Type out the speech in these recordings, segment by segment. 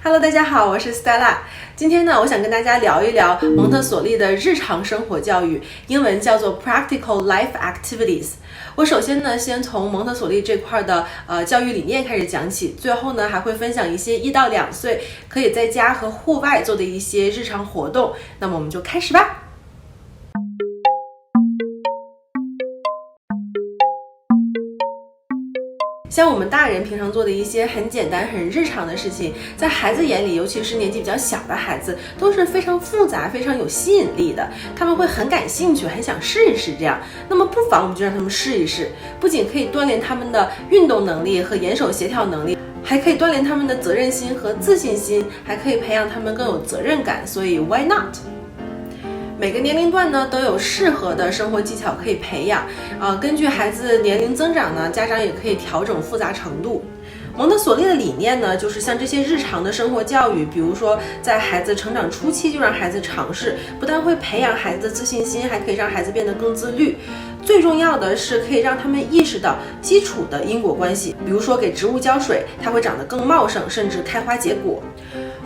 Hello， 大家好，我是 Stella。今天呢，我想跟大家聊一聊蒙特梭利的日常生活教育，英文叫做 Practical Life Activities。我首先呢，先从蒙特梭利这块的教育理念开始讲起，最后呢，还会分享一些1到2岁可以在家和户外做的一些日常活动。那么我们就开始吧。像我们大人平常做的一些很简单很日常的事情，在孩子眼里，尤其是年纪比较小的孩子，都是非常复杂非常有吸引力的，他们会很感兴趣，很想试一试这样。那么不妨我们就让他们试一试，不仅可以锻炼他们的运动能力和眼手协调能力，还可以锻炼他们的责任心和自信心，还可以培养他们更有责任感，所以 why not？每个年龄段呢都有适合的生活技巧可以培养，根据孩子年龄增长呢，家长也可以调整复杂程度。蒙特梭利的理念呢，就是像这些日常的生活教育，比如说在孩子成长初期就让孩子尝试，不但会培养孩子的自信心，还可以让孩子变得更自律。最重要的是可以让他们意识到基础的因果关系，比如说给植物浇水，它会长得更茂盛，甚至开花结果。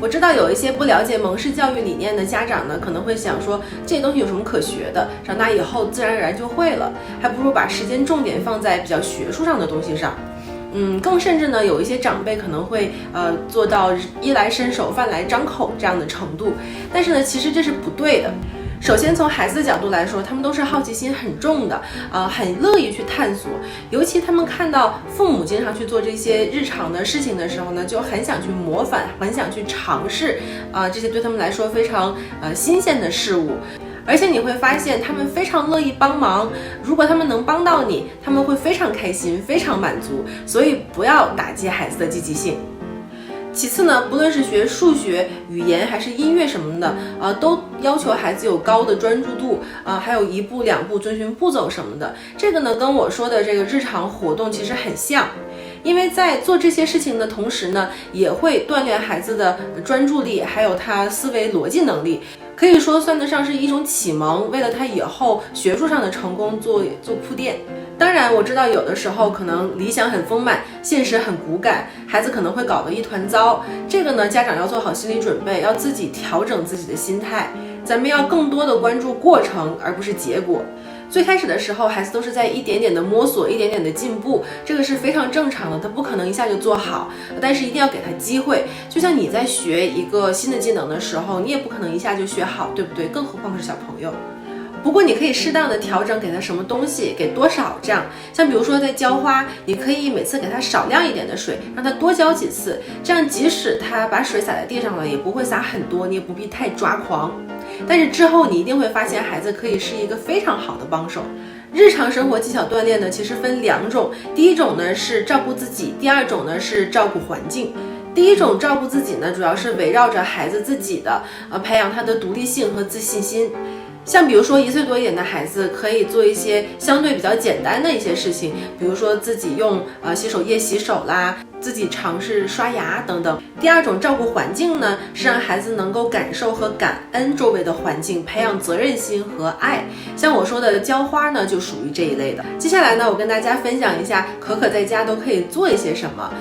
我知道有一些不了解蒙氏教育理念的家长呢，可能会想说这些东西有什么可学的，长大以后自然而然就会了，还不如把时间重点放在比较学术上的东西上。更甚至呢，有一些长辈可能会做到衣来伸手饭来张口这样的程度，但是呢，其实这是不对的。首先从孩子的角度来说，他们都是好奇心很重的，很乐意去探索，尤其他们看到父母经常去做这些日常的事情的时候呢，就很想去模仿，很想去尝试，这些对他们来说非常新鲜的事物。而且你会发现他们非常乐意帮忙，如果他们能帮到你，他们会非常开心，非常满足，所以不要打击孩子的积极性。其次呢，不论是学数学、语言还是音乐什么的，都要求孩子有高的专注度，还有1步2步遵循步骤什么的。这个呢，跟我说的这个日常活动其实很像，因为在做这些事情的同时呢，也会锻炼孩子的专注力，还有他思维逻辑能力。可以说算得上是一种启蒙，为了他以后学术上的成功做铺垫。当然我知道有的时候可能理想很丰满，现实很骨感，孩子可能会搞得一团糟，这个呢家长要做好心理准备，要自己调整自己的心态，咱们要更多的关注过程而不是结果。最开始的时候，孩子都是在一点点的摸索，一点点的进步，这个是非常正常的，他不可能一下就做好，但是一定要给他机会。就像你在学一个新的技能的时候，你也不可能一下就学好，对不对？更何况是小朋友。不过你可以适当的调整，给他什么东西，给多少这样。像比如说在浇花，你可以每次给他少量一点的水，让他多浇几次，这样即使他把水洒在地上了，也不会洒很多，你也不必太抓狂。但是之后你一定会发现，孩子可以是一个非常好的帮手。日常生活技巧锻炼呢，其实分2种，第一种呢是照顾自己，第二种呢是照顾环境。第一种照顾自己呢，主要是围绕着孩子自己的，培养他的独立性和自信心。像比如说1岁多一点的孩子，可以做一些相对比较简单的一些事情，比如说自己用洗手液洗手啦，自己尝试刷牙等等。第二种照顾环境呢，是让孩子能够感受和感恩周围的环境，培养责任心和爱。像我说的浇花呢，就属于这一类的。接下来呢，我跟大家分享一下可可在家都可以做一些什么。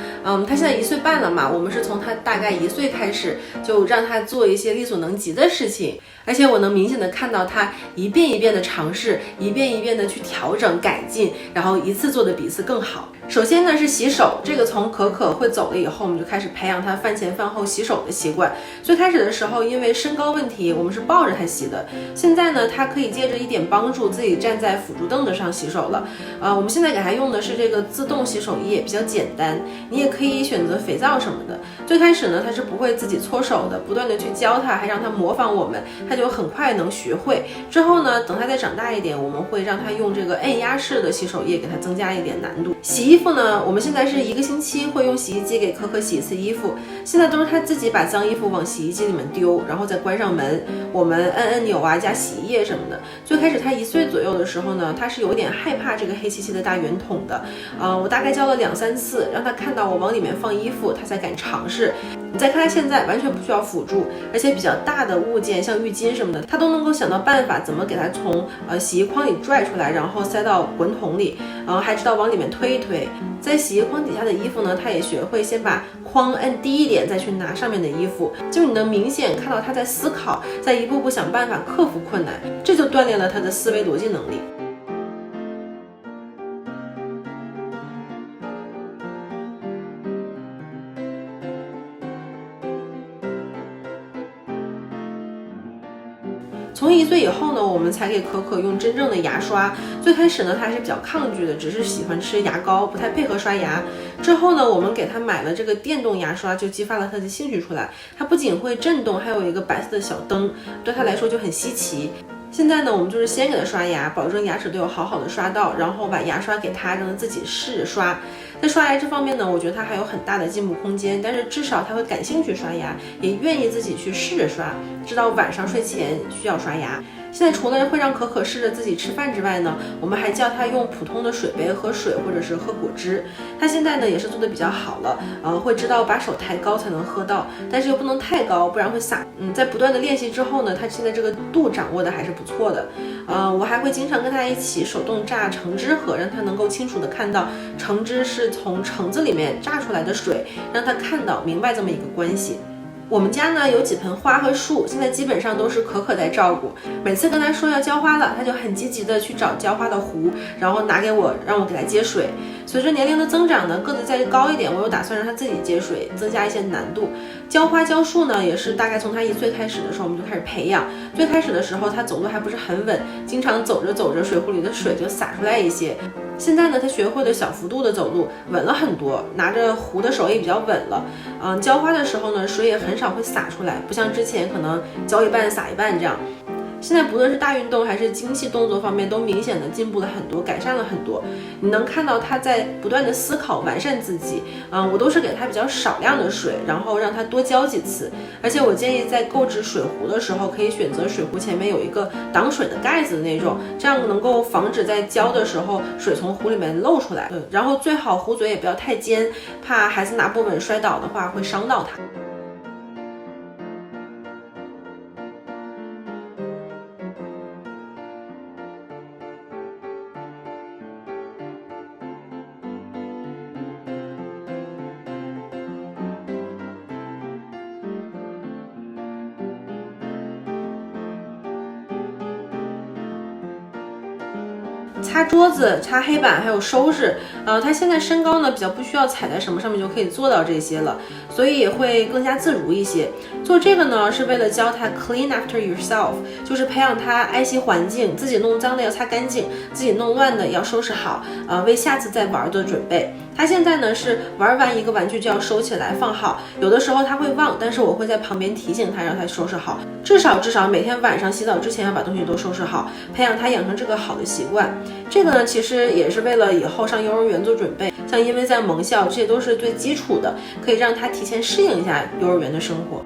他现在1岁半了嘛，我们是从他大概1岁开始，就让他做一些力所能及的事情，而且我能明显的看到他一遍一遍的尝试，一遍一遍的去调整改进，然后一次做的比一次更好。首先呢是洗手，这个从可可会走了以后，我们就开始培养他饭前饭后洗手的习惯。最开始的时候，因为身高问题，我们是抱着他洗的。现在呢，他可以借着一点帮助，自己站在辅助凳子上洗手了。我们现在给他用的是这个自动洗手液，比较简单，你也可以选择肥皂什么的。最开始呢，他是不会自己搓手的，不断的去教他，还让他模仿我们，他就很快能学会。之后呢，等他再长大一点，我们会让他用这个按压式的洗手液，给他增加一点难度。洗衣服呢，我们现在是1个星期会用洗衣机给可可洗1次衣服，现在都是他自己把脏衣服往洗衣机里面丢，然后再关上门，我们按钮啊加洗衣液什么的。最开始他1岁左右的时候呢，他是有点害怕这个黑漆漆的大圆筒的，我大概教了2、3次，让他看到我往里面放衣服，他才敢尝试。你再看他现在完全不需要辅助，而且比较大的物件像浴巾什么的，他都能够想到办法怎么给他从洗衣筐里拽出来，然后塞到滚筒里，还知道往里面推一推。美。在洗衣筐底下的衣服呢，他也学会先把筐摁低一点，再去拿上面的衣服，就你能明显看到他在思考，在一步步想办法克服困难，这就锻炼了他的思维逻辑能力。从1岁以后呢，我们才给可可用真正的牙刷。最开始呢，他还是比较抗拒的，只是喜欢吃牙膏，不太配合刷牙。之后呢，我们给他买了这个电动牙刷，就激发了他的兴趣出来。它不仅会震动，还有一个白色的小灯，对他来说就很稀奇。现在呢，我们就是先给他刷牙，保证牙齿都有好好的刷到，然后把牙刷给他，让他自己试着刷。在刷牙这方面呢，我觉得他还有很大的进步空间，但是至少他会感兴趣刷牙，也愿意自己去试着刷，知道晚上睡前需要刷牙。现在除了会让可可试着自己吃饭之外呢，我们还教他用普通的水杯喝水或者是喝果汁。他现在呢也是做的比较好了，会知道把手抬高才能喝到，但是又不能太高，不然会洒。在不断的练习之后呢，他现在这个度掌握的还是不错的。我还会经常跟他一起手动榨橙汁喝，让他能够清楚的看到橙汁是从橙子里面榨出来的水，让他看到明白这么一个关系。我们家呢有几盆花和树，现在基本上都是可可在照顾。每次跟他说要浇花了，他就很积极的去找浇花的壶，然后拿给我，让我给他接水。随着年龄的增长呢，个子再高一点，我又打算让他自己接水，增加一些难度。浇花浇树呢，也是大概从他1岁开始的时候，我们就开始培养。最开始的时候，他走路还不是很稳，经常走着走着，水壶里的水就洒出来一些。现在呢，他学会了小幅度的走路，稳了很多，拿着壶的手也比较稳了。浇花的时候呢，水也很少会洒出来，不像之前可能浇一半洒一半这样。现在不论是大运动还是精细动作方面，都明显的进步了很多，改善了很多。你能看到他在不断的思考，完善自己。我都是给他比较少量的水，然后让他多浇几次。而且我建议在购置水壶的时候，可以选择水壶前面有一个挡水的盖子的那种，这样能够防止在浇的时候水从壶里面漏出来。然后最好壶嘴也不要太尖，怕孩子拿不稳摔倒的话会伤到他。擦桌子、擦黑板还有收拾，他现在身高呢比较不需要踩在什么上面就可以做到这些了，所以也会更加自如一些。做这个呢是为了教他 clean after yourself， 就是培养他爱惜环境，自己弄脏的要擦干净，自己弄乱的要收拾好，为下次再玩的准备。他现在呢是玩完一个玩具就要收起来放好，有的时候他会忘，但是我会在旁边提醒他，让他收拾好，至少每天晚上洗澡之前要把东西都收拾好，培养他养成这个好的习惯。这个呢其实也是为了以后上幼儿园做准备，像因为在盟校，这些都是最基础的，可以让他提前适应一下幼儿园的生活。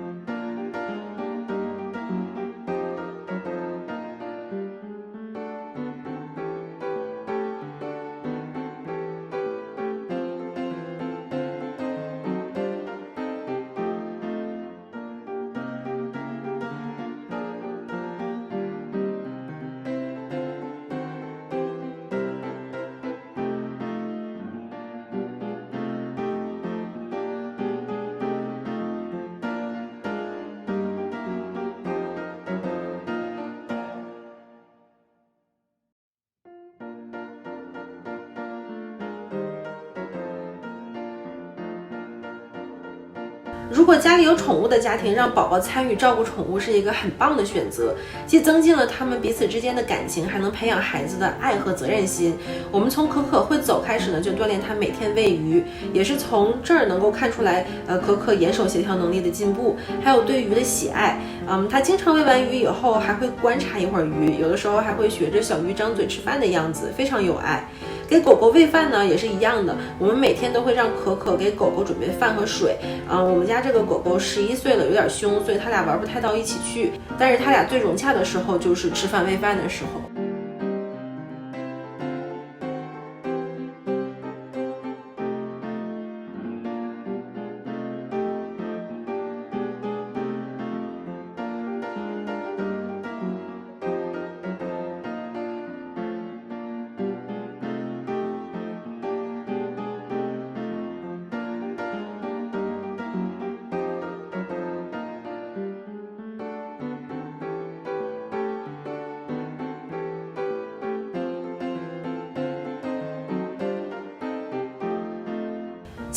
如果家里有宠物的家庭，让宝宝参与照顾宠物是一个很棒的选择，既增进了他们彼此之间的感情，还能培养孩子的爱和责任心。我们从可可会走开始呢，就锻炼他每天喂鱼，也是从这儿能够看出来，可可眼手协调能力的进步，还有对鱼的喜爱。他经常喂完鱼以后，还会观察一会儿鱼，有的时候还会学着小鱼张嘴吃饭的样子，非常有爱。给狗狗喂饭呢也是一样的，我们每天都会让可可给狗狗准备饭和水。我们家这个狗狗11岁了，有点凶，所以他俩玩不太到一起去。但是他俩最融洽的时候就是吃饭喂饭的时候。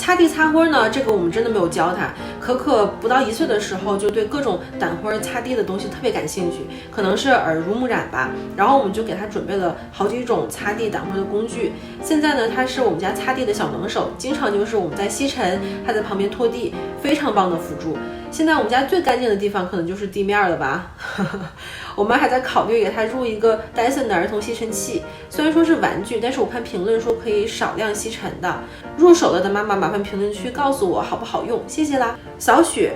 擦地擦灰呢，这个我们真的没有教他。可可不到1岁的时候就对各种掸灰擦地的东西特别感兴趣，可能是耳濡目染吧。然后我们就给他准备了好几种擦地掸灰的工具。现在呢，他是我们家擦地的小能手，经常就是我们在吸尘，他在旁边拖地，非常棒的辅助。现在我们家最干净的地方可能就是地面了吧。我们还在考虑给他入一个 Dyson 的儿童吸尘器，虽然说是玩具，但是我看评论说可以少量吸尘的。入手了的妈妈麻烦评论区告诉我好不好用，谢谢啦。小雪，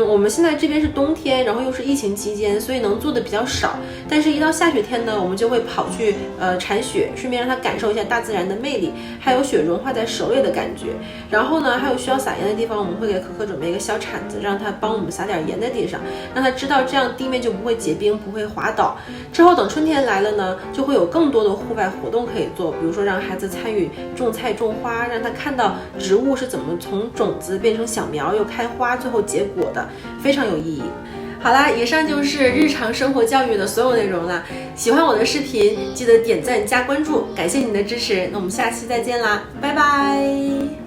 我们现在这边是冬天，然后又是疫情期间，所以能做的比较少。但是，一到下雪天呢，我们就会跑去铲雪，顺便让他感受一下大自然的魅力，还有雪融化在手里的感觉。然后呢，还有需要撒盐的地方，我们会给可可准备一个小铲子，让他帮我们撒点盐在地上，让他知道这样地面就不会结冰，不会滑倒。之后等春天来了呢，就会有更多的户外活动可以做，比如说让孩子参与种菜种花，让他看到植物是怎么从种子变成小苗，又开花，最后结果的，非常有意义。好啦，以上就是日常生活教育的所有内容了。喜欢我的视频，记得点赞加关注，感谢你的支持。那我们下期再见啦，拜拜。